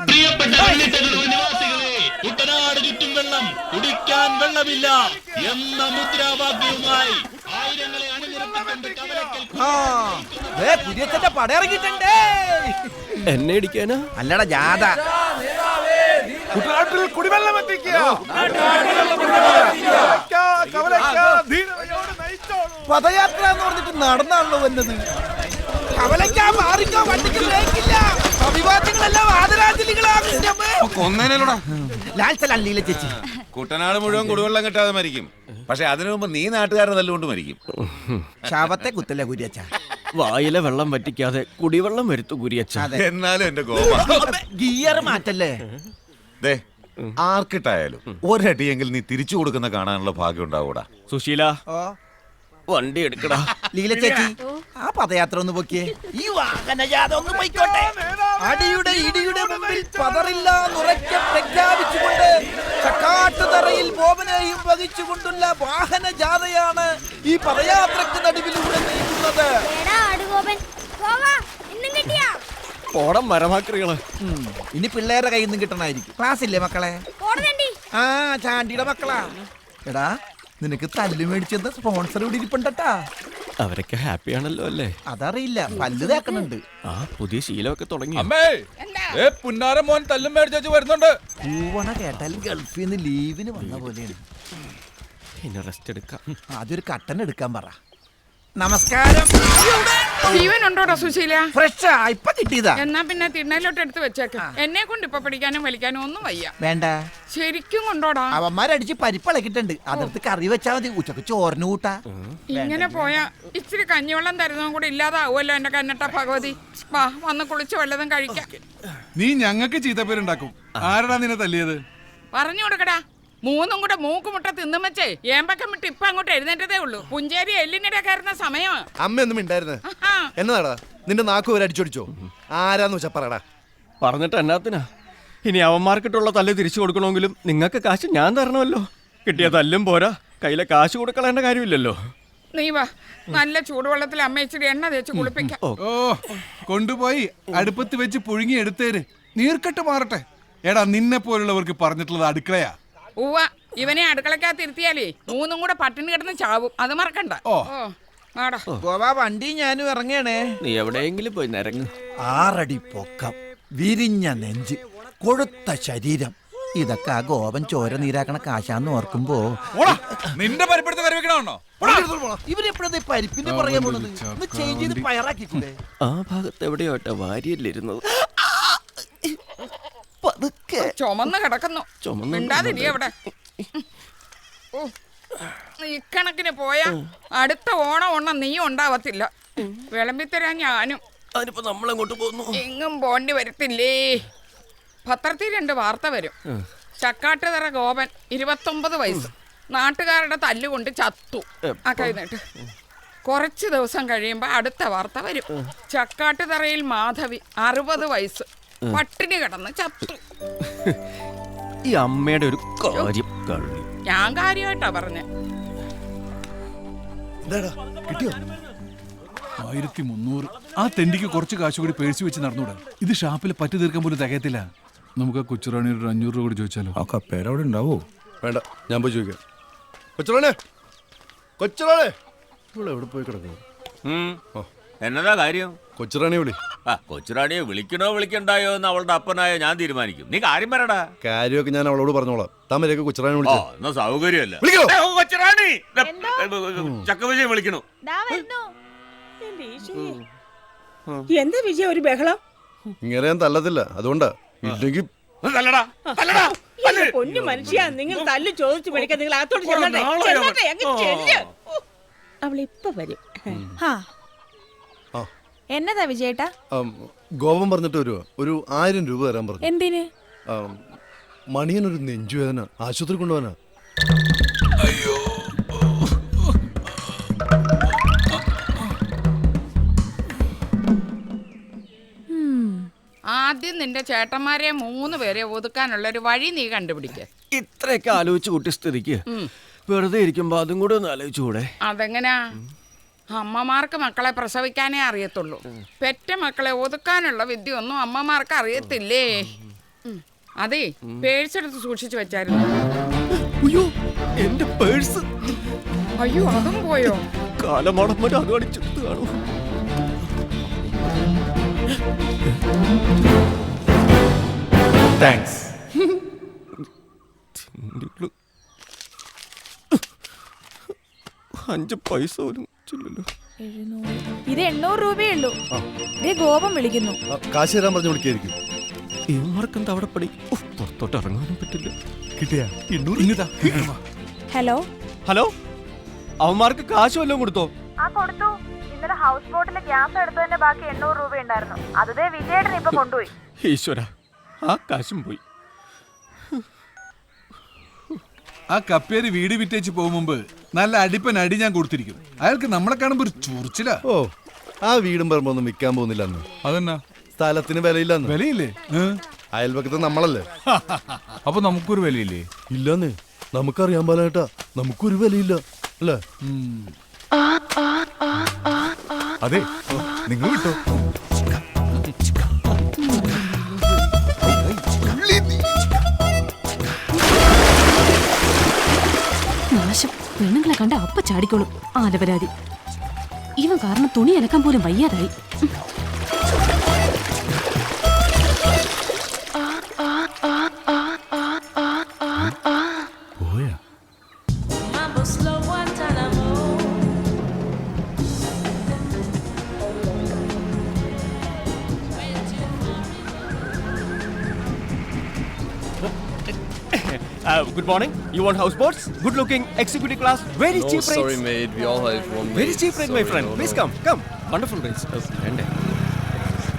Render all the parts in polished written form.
പ്രിയപ്പെട്ട നിവാസികളെ, കുട്ടനാട് ചുറ്റും വെള്ളം, കുടിക്കാൻ വെള്ളമില്ല എന്ന മുദ്രാവാക്യവുമായി ആയിരങ്ങളെ അണിനിരത്തിക്കൊണ്ട് പുതിയച്ഛന്റെ പടയിറങ്ങിട്ടുണ്ട്. എന്നെ ഇടിക്കാനാ? അല്ലടാ ജാഥ. കുട്ടനാട്ടിൽ കുടിവെള്ളം എത്തിക്കുക. പദയാത്ര എന്ന് പറഞ്ഞിട്ട് നടന്നാണല്ലോ വന്നത്. ചേച്ചി കുട്ടനാട് മുഴുവൻ കുടിവെള്ളം കിട്ടാതെ മരിക്കും. പക്ഷെ അതിനു മുമ്പ് നീ നാട്ടുകാരെ നല്ലുകൊണ്ട് മരിക്കും. ശാപത്തെ കുത്തല്ലേ കുര്യച്ച. വായിലെ വെള്ളം വറ്റിക്കാതെ കുടിവെള്ളം വരുത്തു കുര്യച്ച. എന്നാലും എന്റെ ഗോപ ഗിയർ മാറ്റല്ലേ. ദേ, ആർക്കിട്ടായാലും ഒരടിയെങ്കിൽ നീ തിരിച്ചു കൊടുക്കുന്ന കാണാനുള്ള ഭാഗ്യം ഉണ്ടാവൂടാ. സുശീല, വണ്ടി എടുക്കടാ. ലീല ചേച്ചി, ആ പദയാത്ര ഒന്ന് പൊക്കിയേ. ഈ വാഹനജാഥ ഒന്ന് പോയിക്കോട്ടെ. അടിയുടെ ഇടിയുടെ മുമ്പിൽ പതറില്ലാന്നുറക്കെ പ്രഖ്യാപിച്ചുകൊണ്ട് ചക്കാട്ടുതറയിൽ ബോബനെയും വഹിച്ചുകൊണ്ടുള്ള വാഹനജാഥയാണ് ഈ പദയാത്രക്ക് നടുവിലൂടെ നീങ്ങുന്നത്. പോടം മരമാക്രികള്. ഇനി പിള്ളേരുടെ കയ്യിൽ നിന്നും കിട്ടണായിരിക്കും. ക്ലാസ് ഇല്ലേ മക്കളെ? ആ ചാണ്ടിയുടെ മക്കളാ. എടാ, നിനക്ക് തല്ല് മേടിച്ചെന്ന് സ്പോൺസർ ഇവിടെ ഇരിപ്പുണ്ടട്ടാ. അവരൊക്കെ ഹാപ്പി ആണല്ലോ അല്ലേ? അതറിയില്ല, പല്ല് തേക്കണുണ്ട്. ആ പുതിയ ശീലമൊക്കെ തുടങ്ങി. പുന്നാരം മോൻ തല്ലും മേടിച്ചു വരുന്നുണ്ട്. പൂവണ കേട്ടാൽ ഗൾഫിൽ നിന്ന് ലീവിന് വന്ന പോലെയാണ്. ഇനി റെസ്റ്റ് എടുക്കാം. ആദ്യം ഒരു കട്ടൻ എടുക്കാൻ പറ. നമസ്കാരം. ജീവനുണ്ടോടാ സുശീല? ഫ്രഷാ, ഇപ്പൊ കിട്ടിയതാ. എന്നാ പിന്നെ തിണ്ണയിലോട്ട് എടുത്ത് വെച്ചേക്ക. എന്നെ കൊണ്ട് ഇപ്പൊ പിടിക്കാനും വലിക്കാനും ഒന്നും വയ്യ. വേണ്ട, ശരിക്കും കൊണ്ടോടാ. അവന്മാരടിച്ച് പരിപ്പിളക്കിട്ടുണ്ട്. അതിർത്ത് കറി വെച്ചാ മതി. ഉച്ചക്ക് ചോറിന് കൂട്ടാ. ഇങ്ങനെ പോയാ ഇച്ചിരി കഞ്ഞിവെള്ളം തരുന്നതും കൂടെ ഇല്ലാതാവുമല്ലോ എന്റെ കന്നട്ട ഭഗവതി. വാ, വന്ന് കുളിച്ച് വല്ലതും കഴിക്കാം. നീ ഞങ്ങൾക്ക് ചീത്തപ്പേരുണ്ടാക്കും. ആരടാ നിന്നെ തല്ലിയത്? പറഞ്ഞു കൊടുക്കടാ. മൂന്നും കൂടെ മൂക്കുമുട്ട തിന്നും വെച്ചേ ഏമ്പക്കം വിട്ട് ഇപ്പൊ അങ്ങോട്ട് എഴുന്നേറ്റതേ ഉള്ളൂ. പുഞ്ചേരി എല്ലിനിടെ കയറുന്ന സമയമാ. അമ്മയൊന്നും ഉണ്ടായിരുന്നു. എന്നതാടാ നിന്റെ നാക്ക് വരെ അടിച്ചോടിച്ചോ? ആരാന്ന് വെച്ചാ പറയടാ. പറഞ്ഞിട്ട് എന്നാത്തിനാ? ഇനി അവന്മാർക്കിട്ടുള്ള തല്ല് തിരിച്ചു കൊടുക്കണമെങ്കിലും നിങ്ങൾക്ക് കാശ് ഞാൻ തരണമല്ലോ. കിട്ടിയ തല്ലും പോരാ, കയ്യിലെ കാശ് കൊടുക്കളേണ്ട കാര്യമില്ലല്ലോ. നീ വാ, നല്ല ചൂടുവെള്ളത്തിൽ അമ്മ ഇച്ചിരി എണ്ണ തേച്ച് കുളിപ്പിക്കാം. ഓ, കൊണ്ടുപോയി അടുപ്പത്ത് വെച്ച് പുഴുങ്ങി എടുത്തേര്. നീർക്കെട്ട് മാറട്ടെ. എടാ, നിന്നെ പോലുള്ളവർക്ക് പറഞ്ഞിട്ടുള്ളത് അടുക്കളയാ. ഉവ്വ, ഇവനെ അടുക്കളക്കകത്ത് ഇരുത്തിയാലേ മൂന്നും കൂടെ പട്ടിണി കിടന്ന് ചാവും. അത് മറക്കണ്ട. ഗോവാ, വണ്ടി ഞാനും ഇറങ്ങണേ. നീ എവിടെയെങ്കിലും പോയി നിരങ്ങ്. 6 അടി പൊക്കം, വിരിഞ്ഞ നെഞ്ച്, കൊഴുത്ത ശരീരം. ഇതൊക്കെ ആ ഗോപൻ ചോര നീരാക്കണ കാശാന്ന് ഓർക്കുമ്പോ നിന്റെ പരിപ്പെടുത്ത് കരുവിക്കണോ? ഇവരെപ്പോഴത്തെ പരിപ്പിന്റെ പറയാൻ പോണത്? ഒന്ന് ചേഞ്ച് ചെയ്ത് പയറാക്കിക്കൂടെ? ആ ഭാഗത്ത് എവിടെയോട്ടെ വാരിയല്ലിരുന്നത്. ചുമന്ന് കിടക്കുന്നു. മിണ്ടാതിരി അവിടെ. ഇക്കണക്കിന് പോയാ അടുത്ത ഓണം നീ ഉണ്ടാവത്തില്ല. വിളമ്പിത്തരാൻ ഞാനും. അതിനിപ്പോ നമ്മളെങ്ങോട്ട് പോകുന്നു? എങ്ങും പോണ്ടി വരത്തില്ലേ. പത്രത്തിൽ 2 വാർത്ത വരും. ചക്കാട്ടുതറ ഗോപൻ 29 വയസ്സ് നാട്ടുകാരുടെ തല്ലുകൊണ്ട് ചത്തു. ആ കഴിഞ്ഞിട്ട് കുറച്ച് ദിവസം കഴിയുമ്പോ അടുത്ത വാർത്ത വരും. ചക്കാട്ടുതറയിൽ മാധവി 60 വയസ്സ് പട്ടിണി കിടന്ന് ചത്തു. ഈ അമ്മയുടെ ഒരു കാര്യം കള്ളി. ഞാൻ കാര്യമായിട്ടാ പറഞ്ഞ. കിട്ടിയോ? 1300. ആ തെണ്ടിക്ക് കുറച്ച് കാശ് കൂടി പേഴ്സ് വെച്ച് നടന്നൂടാ? ഇത് ഷാപ്പിൽ പറ്റി തീർക്കാൻ പോലും തികയത്തില്ല. നമുക്ക് കൊച്ചുറാണി ഒരു 500 രൂപ കൂടി ചോദിച്ചാലോ? ആ കപ്പേരവിടെ ഉണ്ടാവോ? വേണ്ട, ഞാൻ പോയി ചോദിക്കാം. കൊച്ചുറാണേ, കൊച്ചുറാണേ, ഇവിടെ എവിടെ പോയി കിടക്കുന്നു? എന്നതാ കാര്യം? കൊച്ചുറാണി വിളി. കൊച്ചുറാണിയെ വിളിക്കണോ വിളിക്കണ്ടായോ എന്ന് അവളുടെ അപ്പനായ ഞാൻ തീരുമാനിക്കും. നീ കാര്യം പറയടാ. കാര്യമൊക്കെ ഞാൻ അവളോട് പറഞ്ഞോളാം. താമരയൊക്കെ കൊച്ചുറാണി വിളിച്ചോ? എന്നാ സൗകര്യമല്ല. കൊച്ചുറാണി ചക്കവിജയം വിളിക്കണു. എന്താ വിജയ ഒരു ബഹളം? ഇങ്ങനെ ഞാൻ തല്ലത്തില്ല, അതുകൊണ്ടാ. ഇല്ലെങ്കിൽ പൊന്നു മനുഷ്യ, നിങ്ങൾ തല്ല് ചോദിച്ചു മേടിക്കാൻ നിങ്ങൾ അകത്തോട്ട് ചെല്ലട്ടെ. അവളിപ്പ വരും. എന്നതാ വിജയേട്ടാ? ഗോപം പറഞ്ഞിട്ട് വരുവാ. ഒരു 1000 രൂപ തരാൻ പറഞ്ഞു. എന്തിന്? മണിയനൊരു നെഞ്ചുവേദന, ആശുപത്രി കൊണ്ടുപോകാനാ. അയ്യോ, ആദ്യം നിന്റെ ചേട്ടന്മാരെ 3 പേരെ ഒതുക്കാനുള്ള ഒരു വഴി നീ കണ്ടുപിടിക്ക. ഇത്രയൊക്കെ ആലോചിച്ച് കൂട്ടി സ്ഥിതിക്ക് വെറുതെ ഇരിക്കുമ്പോ അതും കൂടെ ഒന്ന് ആലോചിച്ചുകൂടെ? അതെങ്ങനാ? അമ്മമാർക്ക് മക്കളെ പ്രസവിക്കാനേ അറിയത്തുള്ളൂ. പെറ്റ മക്കളെ ഒതുക്കാനുള്ള വിദ്യ ഒന്നും അമ്മമാർക്ക് അറിയത്തില്ലേ. അതെ പേഴ്സ് എടുത്ത് സൂക്ഷിച്ചു വെച്ചായിരുന്നു. അയ്യോ എന്റെ പേഴ്സ് അയ്യോ അതും പോയോ? കാലമാടം വരെ അത് അടിച്ചെടുത്ത് കാണും. താങ്ക്സ്. 5 പൈസ പോലും ചില്ലല്ലോ. ഇത് 800 രൂപയേ ഉള്ളൂ. ദേ ഗോപം വിളിക്കുന്നു. കാശ് തരാൻ പറഞ്ഞു വിളിക്കായിരിക്കും. ഇവന്മാർക്കെന്താ അവിടെ പണി? പുറത്തോട്ട് ഇറങ്ങാനും പറ്റില്ല. കിട്ടിയാ ഹലോ ഹലോ, അവന്മാർക്ക് കാശ് വല്ലതും കൊടുത്തോ? ആ കൊടുത്തു. ഇന്നലെ ഹൗസ് ബോട്ടിലെ ഗ്യാസ് എടുത്തതിന്റെ ബാക്കി 800 രൂപ ഉണ്ടായിരുന്നു. അത് ദേ വിജയേട്ടൻ ഇപ്പൊ കൊണ്ടുപോയി. ഈശ്വര, ആ കാശും പോയി. ആ കപ്പേര് വീട് വിറ്റേച്ച് പോകും മുമ്പ് നല്ല അടിപ്പൻ അടി ഞാൻ കൊടുത്തിരിക്കും. അയാൾക്ക് നമ്മളെ കാണുമ്പോ ഒരു ചൊറിച്ചില്ല. ഓ, ആ വീടും പറമ്പൊന്നും വിൽക്കാൻ പോകുന്നില്ല അന്ന്. അതെന്നാ സ്ഥലത്തിന് വിലയില്ലെന്ന്. വിലയില്ലേ? അയൽപക്കത്ത് നമ്മളല്ലേ. അപ്പൊ നമുക്കൊരു വിലയില്ലേ? ഇല്ലെന്ന് നമുക്കറിയാൻ പാലേട്ടാ, നമുക്കൊരു വിലയില്ല അല്ലേ? അതെ, നിങ്ങൾ വിട്ടോ. നാശം, പെണ്ണുങ്ങളെ കണ്ട അപ്പ ചാടിക്കോളും. ആലപരാതി. ഇവൻ കാരണം തുണി അലക്കാൻ പോലും വയ്യാതായി. Good morning. You want houseboats? Good looking, executive class, very cheap rates. Sorry mate, we all have one. Very cheap rate, my friend. Please come. Wonderful rates. വേണ്ടേ?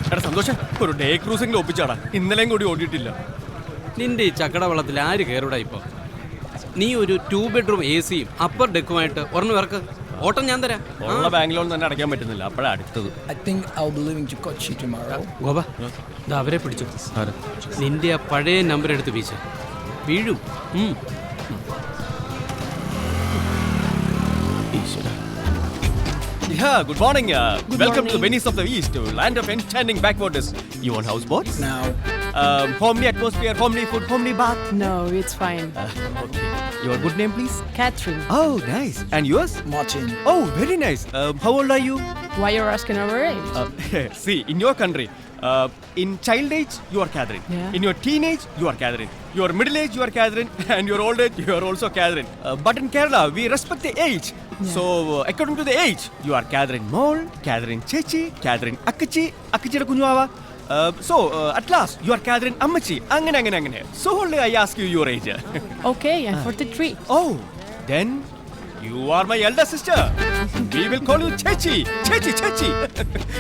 എടാ സന്തോഷം, ഒരു ഡേ ക്രൂസിംഗിൽ ഒപ്പിച്ചാടാ. ഇന്നലെയും കൂടി ഓടിയിട്ടില്ല. നിന്റെ ഈ ചക്കട വെള്ളത്തിൽ ആര് കയറൂടാ ഇപ്പൊ? നീ ഒരു 2 ബെഡ്റൂം AC അപ്പർ ഡെക്കുമായിട്ട് ഒരെണ്ണം ഇറക്ക്. ഓട്ടം ഞാൻ തരാം. ഉള്ള ബാങ്ക് ലോൺ തന്നെ അടയ്ക്കാൻ പറ്റുന്നില്ല. അപ്പോഴാണ് അടുത്തത്. ഗോപ, ഇത് അവരെ പിടിച്ചു. നിന്റെ ആ പഴയ നമ്പർ എടുത്ത് വീശ വീഴും. Yeah, good morning. Welcome to the Venice of the East, land of enchanting backwaters. You want houseboats? No. Homely atmosphere, homely food, homely bath. No, it's fine. Okay. Your good name, please? Catherine, Oh, nice. And yours? Martin. Oh, very nice. How old are you? why you're asking our age? See, in your country, in child age, you are Catherine. Yeah. In your teenage, you are Catherine. Your middle age, you are Catherine. And your old age, you are also Catherine. But in Kerala, we respect the age. So, according to the age, you are Catherine Mole, Catherine Chechi, Catherine Akachi, Akachira Kunyava. At last, you are Catherine Ammachi. Angane. So only I ask you your age. Okay, I'm 43. Oh, then you are my elder sister. We will call you Chechi.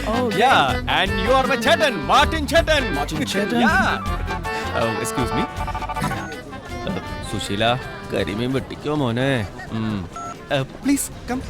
Oh, Yeah, and you are my Chetan, Martin Chetan. Yeah. Excuse me. Sushila, കരിമീൻ വെട്ടിക്കോ മോനെ. Please come.